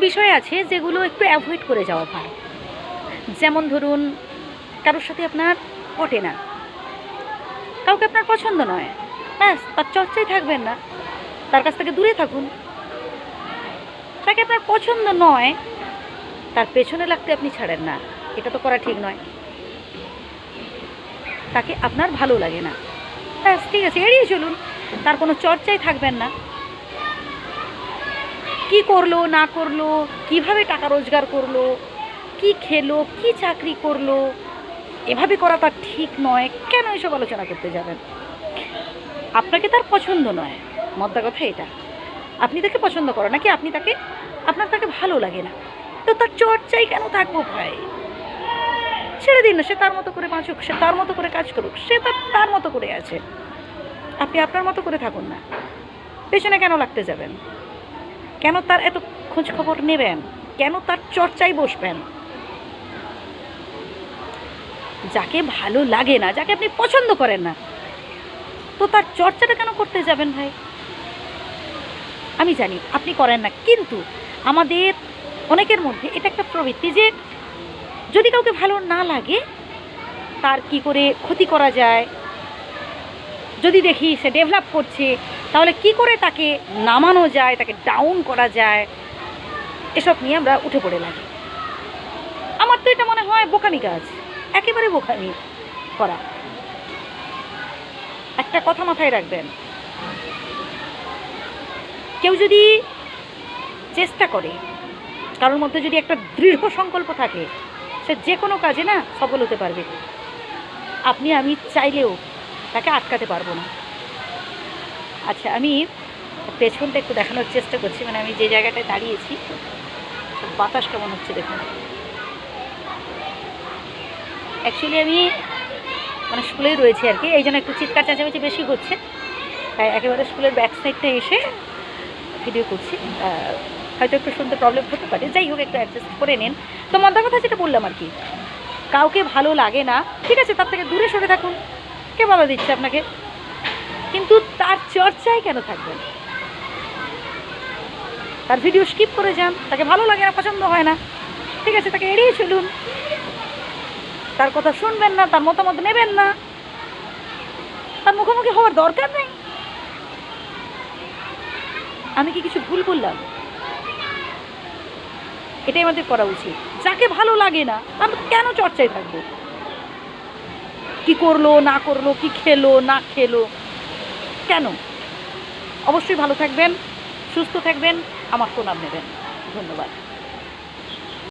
বিষয় আছে যেগুলো একটু অ্যাভয়েড করে যাওয়া ভালো। যেমন ধরুন, কারোর সাথে আপনার পটে না, কাউকে আপনার পছন্দ নয়, ব্যাস তার চর্চায় থাকবেন না, তার কাছ থেকে দূরে থাকুন। তাকে আপনার পছন্দ নয়, তার পেছনে লাগতে আপনি ছাড়েন না, এটা তো করা ঠিক নয়। তাকে আপনার ভালো লাগে না, ব্যাস ঠিক আছে, এড়িয়ে চলুন, তার কোনো চর্চায় থাকবেন না। কি করলো না করলো, কিভাবে টাকা রোজগার করলো, কি খেলো, কি চাকরি করলো, এভাবে করা তার ঠিক নয়, কেন এসব আলোচনা করতে যাবেন? আপনাকে তার পছন্দ নয়, মদ্দা কথা এটা। আপনি তাকে পছন্দ করো নাকি আপনি তাকে, আপনার তাকে ভালো লাগে না, তো তার চর্চাই কেন থাকবো ভাই? ছেড়ে দিন না, সে তার মতো করে বাঁচুক, সে তার মতো করে কাজ করুক, সে তার মতো করে আছে, আপনি আপনার মতো করে থাকুন না। পেছনে কেন লাগতে যাবেন? কেন তার এত খোঁজ খবর নেবেন? কেন তার চর্চায় বসবেন? যাকে ভালো লাগে না, যাকে আপনি পছন্দ করেন না, তো তার চর্চাটা কেন করতে যাবেন ভাই? আমি জানি আপনি করেন না, কিন্তু আমাদের অনেকের মধ্যে এটা একটা প্রবৃত্তি যে যদি কাউকে ভালো না লাগে, তার কি করে ক্ষতি করা যায়, যদি দেখি সে ডেভেলপ করছে, তাহলে কি করে তাকে নামানো যায়, তাকে ডাউন করা যায়, এসব নিয়ে আমরা উঠে পড়ে লাগি। আমার তো এটা মনে হয় বোকামি কাজ, একেবারে বোকামি করা। একটা কথা মাথায় রাখবেন, কেউ যদি চেষ্টা করে, কারোর মধ্যে যদি একটা দৃঢ় সংকল্প থাকে, সে যে কোনো কাজে না সফল হতে পারবে। আপনি আমি চাইলেও তাকে আটকাতে পারবো না। আচ্ছা, আমি পেছনটা একটু দেখানোর চেষ্টা করছি, মানে আমি যে জায়গাটায় দাঁড়িয়েছি, বাতাস কেমন হচ্ছে দেখুন। অ্যাকচুয়ালি আমি মানে স্কুলেই রয়েছি আর কি, এই জন্য একটু চিৎকার চেঁচামেচি বেশি হচ্ছে, তাই একেবারে স্কুলের ব্যাক সাইডটা এসে ভিডিও করছি। হয়তো একটু শুনতে প্রবলেম হতে পারে, যাই হোক একটু অ্যাডজাস্ট করে নিন। তো মধ্যা কথা যেটা বললাম আর কি, কাউকে ভালো লাগে না, ঠিক আছে, তার থেকে দূরে সরে থাকুন, কে বাধা দিচ্ছে আপনাকে? কিন্তু তার চর্চায় কেন থাকবেন? তার ভিডিও স্কিপ করে যান, তাকে ভালো লাগে না, পছন্দ হয় না, ঠিক আছে, তাকে এড়িয়ে চলুন, তার কথা শুনবেন না, তার মতামত নেবেন না, তার মুখোমুখি হওয়ার দরকার নেই। আমি কি কিছু ভুল বললাম? এটাই আমাদের করা উচিত। যাকে ভালো লাগে না, তার কেন চর্চায় থাকবো? কি করলো না করলো, কি খেলো না খেলো, কেন? অবশ্যই ভালো থাকবেন, সুস্থ থাকবেন, আমার প্রণাম নেবেন। ধন্যবাদ।